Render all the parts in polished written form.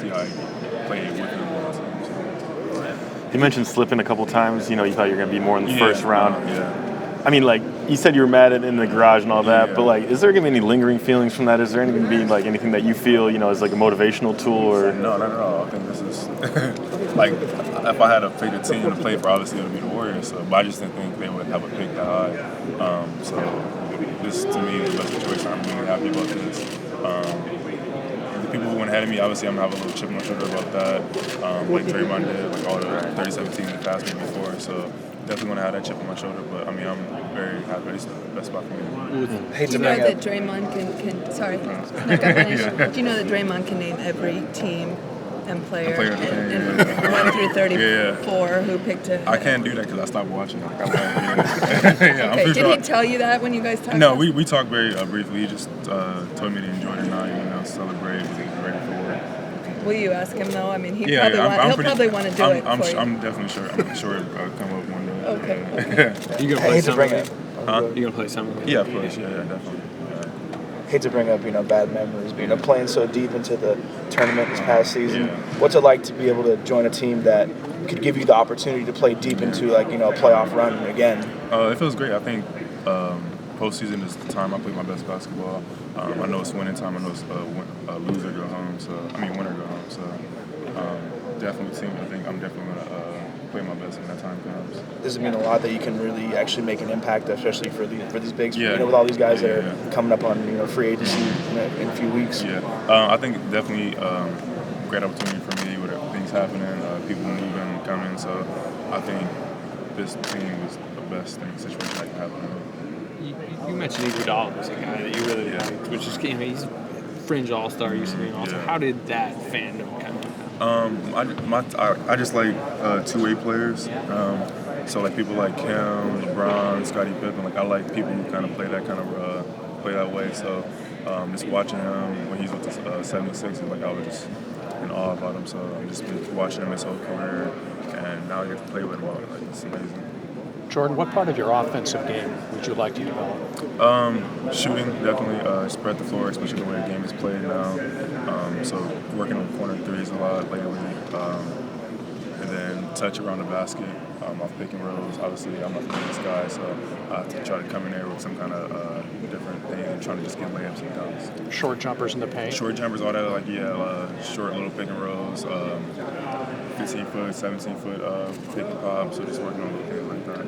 see how he played with him. You mentioned slipping a couple times. You thought you were going to be more in the first round. Yeah. I mean, like, you said you were mad in the garage and all that, but, like, is there going to be any lingering feelings from that? Is there going to be, like, anything that you feel, is, like, a motivational tool? Or No, not at all. I think this is, like, if I had to pick a team to play for, obviously it would be the Warriors. So, but I just didn't think they would have a pick that high. So, this, to me, is the best situation. I'm really happy about this. The people who went ahead of me, obviously, I'm going to have a little chip on my shoulder about that. Like Draymond did, like all the 37 teams that passed me before. So, definitely want to have that chip on my shoulder, but I mean, I'm very happy. It's the best spot for me. Do you know that Draymond can sorry, do you know that Draymond can name every team and player and 1 through 34 who picked him? I can't do that because I stopped watching. Like, okay. Did he tell you that when you guys talked? No, we talked very briefly. He just told me to enjoy the night and celebrate because he was ready for work. Will you ask him though? I mean, he'll probably want to do it for you. I'm definitely sure. I'm sure it'll come up one day. Okay. You gonna play some? Huh? You gonna play some? Yeah, of course. Yeah, definitely. Hate to bring up, bad memories, but playing so deep into the tournament this past season. What's it like to be able to join a team that could give you the opportunity to play deep into a playoff run again? It feels great. I think postseason is the time I play my best basketball. I know it's winning time. I know it's loser go home. Winner go home. So definitely team. I think I'm definitely gonna play my best when that time comes. Does it mean a lot that you can really actually make an impact, especially for these bigs? With all these guys that are coming up on free agency in a few weeks. I think definitely great opportunity for me with things happening, people moving, coming. So I think this team was the best situation that can happen. You mentioned Iguodala was a guy that you really liked, which is he's fringe all-star, used to be an all-star. How did that fandom kind of? I just like two-way players. So like people like Kim, LeBron, Scottie Pippen. Like I like people who kind of play that way. So just watching him when he's with the 76ers, like I was just in awe about him. So I'm just been watching him his whole career, and now I get to play with him. Like it's amazing. Jordan, what part of your offensive game would you like to develop? Shooting, definitely. Spread the floor, especially the way the game is played now. So working on corner threes a lot lately. And then touch around the basket, off pick and rolls. Obviously, I'm not the biggest guy, so I have to try to come in there with some kind of different thing and trying to just get layups and dunks. Short jumpers in the paint? Short jumpers, all that, short little pick and rolls, 15-foot, 17-foot pick and pop, so just working on little things like that.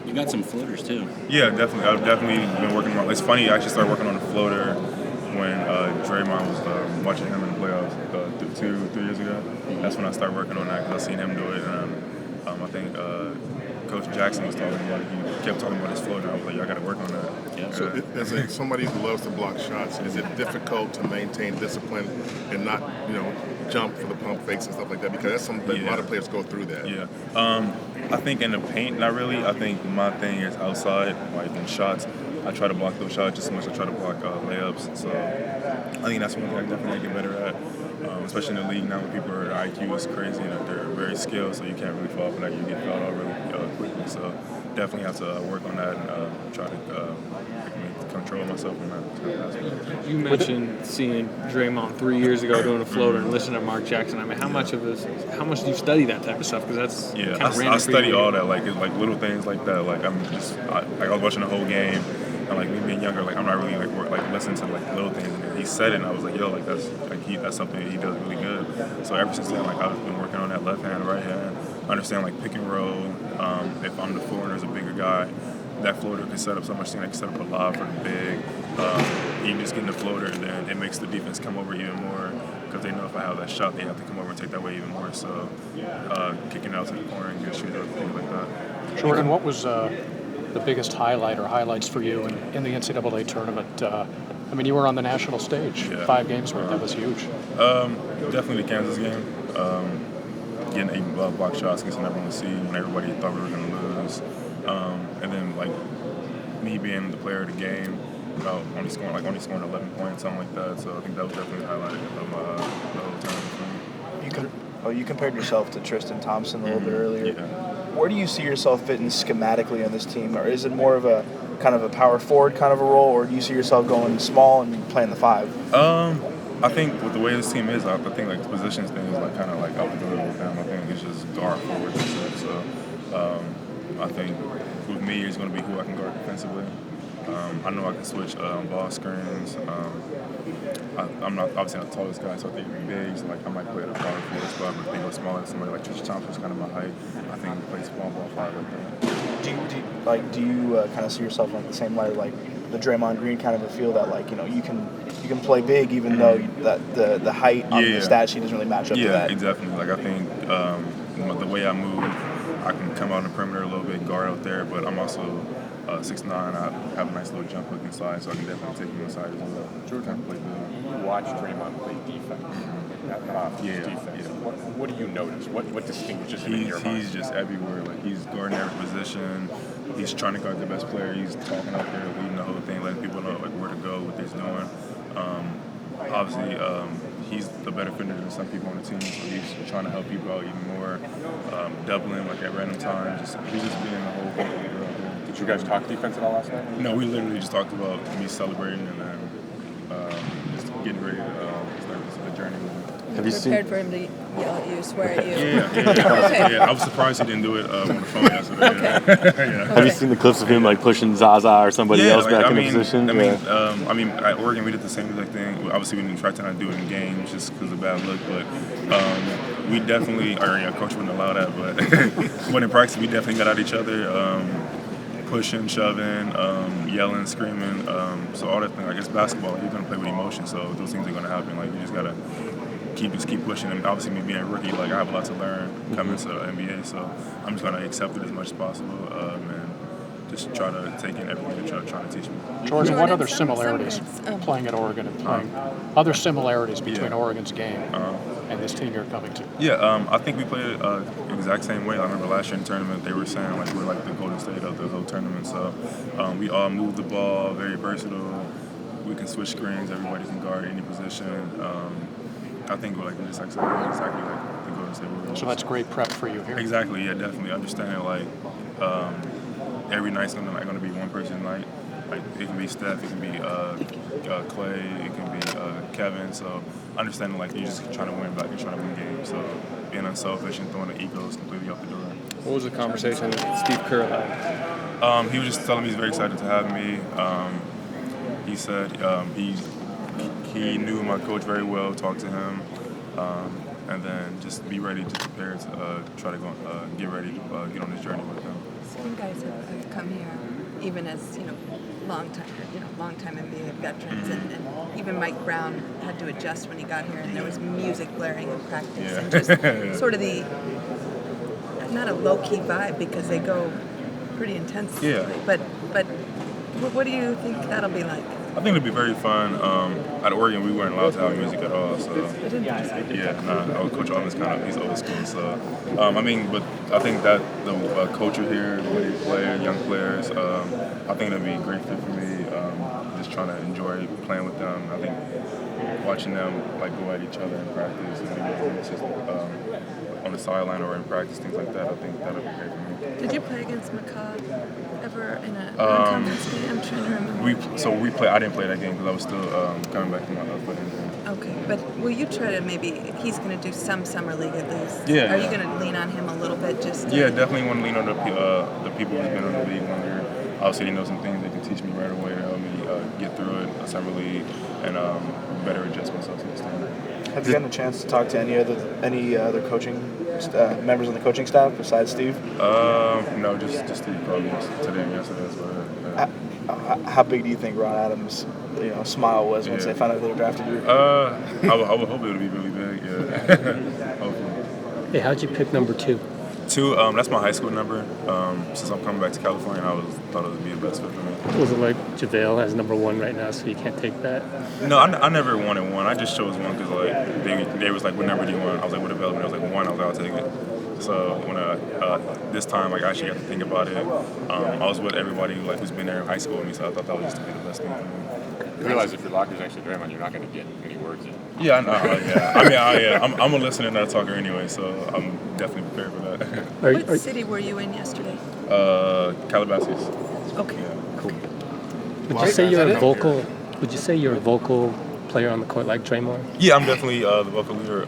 You got some floaters, too. Yeah, definitely. I've definitely been working on. It's funny, I actually started working on the floater when Draymond was watching him in the playoffs 3 years ago. That's when I started working on that because I seen him do it. And I think Coach Jackson was talking about it. He kept talking about his floater. I was like, I got to work on that. Yeah. So as somebody who loves to block shots, is it difficult to maintain discipline and not, jump for the pump fakes and stuff like that? Because that's something that a lot of players go through that. Yeah. I think in the paint, not really. I think my thing is outside, like in shots. I try to block those shots just as much as I try to block layups. So I think that's one thing I definitely get better at, especially in the league now when people are, their IQ is crazy and they're very skilled, so you can't really fall for that. You get fouled out really quickly. So definitely have to work on that and try to control myself on that. You mentioned seeing Draymond 3 years ago doing a floater and listening to Mark Jackson. I mean, how much do you study that type of stuff? Because that's kind of random. I study all that, like little things like that. Like I was watching the whole game. And like me being younger, like I'm not really listening to little things. And he said it, and I was like, yo, that's something that he does really good. So ever since then, I've been working on that left hand, right hand. Understand pick and roll. If I'm the floor and there's a bigger guy, that floater can set up so much thing. I can set up a lob for the big. Even just getting the floater, and then it makes the defense come over even more because they know if I have that shot, they have to come over and take that way even more. So kicking out to the corner and just shoot up, things like that. Jordan, what was the biggest highlight or highlights for you in the NCAA tournament? You were on the national stage, 5 games worth. That was huge. Definitely the Kansas game. Getting 8 block shots against the number 1 seed when everybody thought we were going to lose. And then me being the player of the game, only scoring 11 points, something like that. So I think that was definitely the highlight of the whole tournament for me. You compared yourself to Tristan Thompson a little bit earlier. Yeah. Where do you see yourself fitting schematically on this team? Or is it more of a kind of a power forward kind of a role, or do you see yourself going small and playing the 5? I think with the way this team is, I think like the positions thing is like kind of like up and middle with them. I think it's just guard forward instead. So I think with me, it's going to be who I can guard defensively. I know I can switch ball screens. I'm not obviously not the tallest guy, so I think big. So like I might play at a power forward spot, but if they go smaller, somebody like Trisha Thompson's kind of my height. I think he plays small ball 5 like that. Do you kind of see yourself like the same way, like the Draymond Green kind of a feel that like you can play big even though that the height on the stat sheet doesn't really match up to that. Yeah, definitely. Like I think the way I move, I can come out on the perimeter a little bit, guard out there, but I'm also 6'9". I have a nice little jump hook inside, so I can definitely take him inside as well. Jordan, you watch Draymond play defense. Defense. What do you notice? What distinguishes him in your mind? He's just everywhere. Like he's guarding every position. He's trying to guard the best player. He's talking out there, leading the whole thing, letting people know like where to go, what he's doing. Obviously, he's the better defender than some people on the team, so he's trying to help people out even more, doubling like at random times. He's just being the whole thing. Did you guys talk defense at all last night? No, we literally just talked about me celebrating and then just getting ready to start the journey with him. Have you prepared for him to yell at you, swear at you? Yeah. I was surprised he didn't do it on the phone yesterday. Have you seen the clips of him like pushing Zaza or somebody else back in position? I mean, at Oregon we did the same exact thing. Obviously, we didn't try to do it in games just because of bad luck, but we definitely, coach wouldn't allow that, but in practice we definitely got at each other. Pushing, shoving, yelling, screaming. So all that thing, like it's basketball. You're gonna play with emotion, so those things are gonna happen. Like you just gotta keep pushing. And obviously, me being a rookie, like I have a lot to learn coming to the NBA. So I'm just gonna accept it as much as possible and just try to take in everything they're trying to teach me. Jordan, what other similarities playing at Oregon and playing other similarities between Oregon's game and this team you're coming to? I think we played the exact same way. I remember last year in the tournament, they were saying like we're like the Golden State of the whole tournament. So we all move the ball, very versatile. We can switch screens. Everybody can guard any position. I think we're just exactly like the Golden State Warriors. So that's great prep for you here. Exactly. Yeah, definitely understanding like every night's going to be one person night. Like it can be Steph, it can be Clay, it can be Kevin. So understanding like you're just trying to win, but you're trying to win games. So being unselfish and throwing the egos completely out the door. What was the conversation with Steve Kerr like? He was just telling me he's very excited to have me. He said he knew my coach very well, talked to him, and then just be ready to prepare to try to go get ready to get on this journey with him. So you guys have come here, even as long time NBA veterans, and even Mike Brown had to adjust when he got here, and there was music blaring in practice, and just sort of the not a low key vibe because they go pretty intensely. But what do you think that'll be like? I think it'll be very fun. At Oregon, we weren't allowed to have music at all. So our Coach Alvin's he's old school. So but I think that the culture here, the way they play, young players, I think it'll be a great fit for me. Just trying to enjoy playing with them. I think watching them go at each other in practice and just on the sideline or in practice, things like that. I think that'll be great for me. Did you play against McCaw ever in a conference game? I'm trying to remember. I didn't play that game because I was still coming back from my foot injury. Okay, but will you try to he's going to do some summer league at least? Yeah. Are you going to lean on him a little bit just? Definitely want to lean on the people who's been on the league longer. Obviously, they know some things they can teach me right away to help me get through it, a summer league, and better adjust myself to the standard. Have you gotten a chance to talk to any other coaching members on the coaching staff besides Steve? No, just Steve probably today and yesterday. How big do you think Ron Adams' smile was once they found out they drafted you? I would hope it would be really big. Yeah, hopefully. Hey, how'd you pick number 2? 2, that's my high school number. Since I'm coming back to California, I thought it would be the best fit for me. Was it like JaVale has number 1 right now, so you can't take that? No, I never wanted 1. I just chose 1 because they was like, what number do you want? I was like, what development? I was like 1. I was like, I'll take it. So when this time, I actually got to think about it. I was with everybody who's been there in high school with me, so I thought that was just to be the best thing for me. You realize if your locker's next to Draymond, you're not going to get any words in. Yeah, I know. I'm a listener, not a talker anyway, so I'm definitely prepared for that. What city were you in yesterday? Calabasas. Okay. Yeah. Cool. Would you say you're a vocal player on the court like Draymond? Yeah, I'm definitely the vocal leader.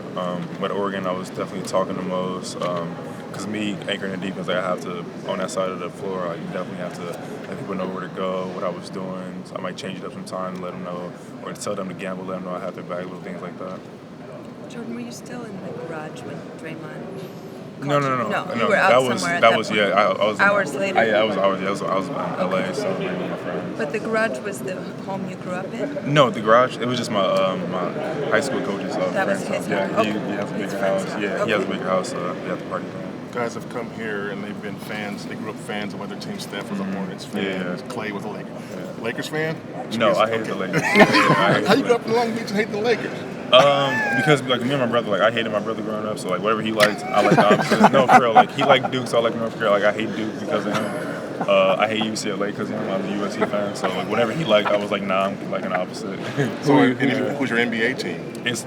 With Oregon, I was definitely talking the most. Because me anchoring the defense, like, I have to, on that side of the floor, I definitely have to let people know where to go, what I was doing. So I might change it up sometimes, let them know, or tell them to gamble, let them know I have their back, little things like that. Jordan, were you still in the garage when Draymond? No. You were out somewhere at that point. Yeah, I was Hours later? I was in LA celebrating with my friends. But the garage was the home you grew up in? No, the garage. It was just my my high school coach's That was friend's his house. house. Yeah, Okay. he has a His bigger friend's house. house. Yeah, he has a Okay. bigger house. We have to party there. Guys have come here and they've been fans. They grew up fans of other teams. Steph was a Hornets fan. Yeah. Clay was a Lakers fan. No, I hated the Lakers. How you grew up in Long Beach and hate the Lakers? Because like me and my brother, like I hated my brother growing up, so like whatever he liked, I liked the opposite. No, for real, like he liked Duke, so I like North Carolina. Like I hate Duke because of him. I hate UCLA because I'm a USC fan. So like whatever he liked, I was like, nah, I'm like an opposite. Who's your NBA team? It was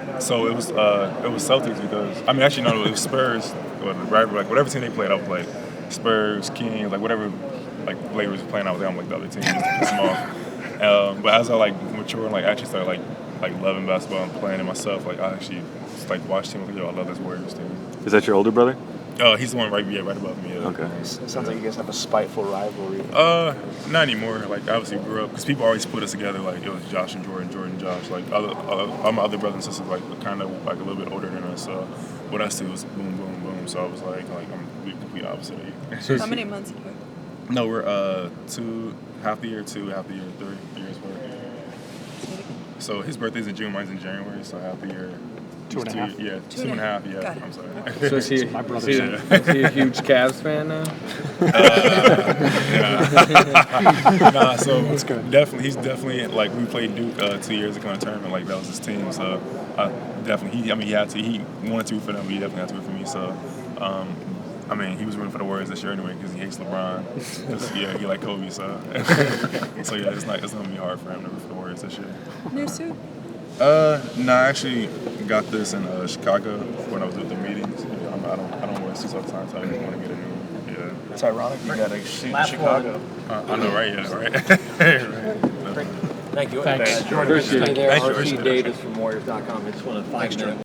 Celtics because I mean actually no, it was Spurs. Or the rivalry, like whatever team they played, I was like Spurs, Kings, like whatever like Lakers were playing, I was there. I'm like the other team just to piss them off. But as I like mature and like actually started like loving basketball and playing it myself, like I actually just like watched teams like, yo, I love this Warriors team. Is that your older brother? He's the one right above me. Yeah. Okay. Sounds like you guys have a spiteful rivalry. Not anymore. Like obviously we grew up because people always put us together. Like it was Josh and Jordan, Jordan, Josh. Like all my other brothers and sisters like were kind of like a little bit older than us. So what I see was boom, boom, boom. So I was like I'm the complete opposite of you. So how many months apart? No, we're half the year 3 years apart. So his birthday's in June, mine's in January. So half the year. 2.5. Yeah, 2.5. Yeah, Got it. I'm sorry. So is he, My brother's is he a huge Cavs fan now? Nah, so definitely, he's definitely like we played Duke 2 years ago in a tournament. Like that was his team. So definitely, he had to. He wanted to root for them, but he definitely had to root for me. So. I mean, he was rooting for the Warriors this year anyway because he hates LeBron. Yeah, he like Kobe, so so yeah, it's gonna be hard for him to root for the Warriors this year. New suit? No, I actually got this in Chicago when I was with the meetings. I don't wear suits all the time, so I just want to get a new one. Yeah. It's ironic you got a suit in Chicago. I know, right? Yeah, right. Right. Thank you. Thanks. Jordan, Appreciate it. there. Thank you. RC Davis from Warriors.com. I just want to 5 minutes.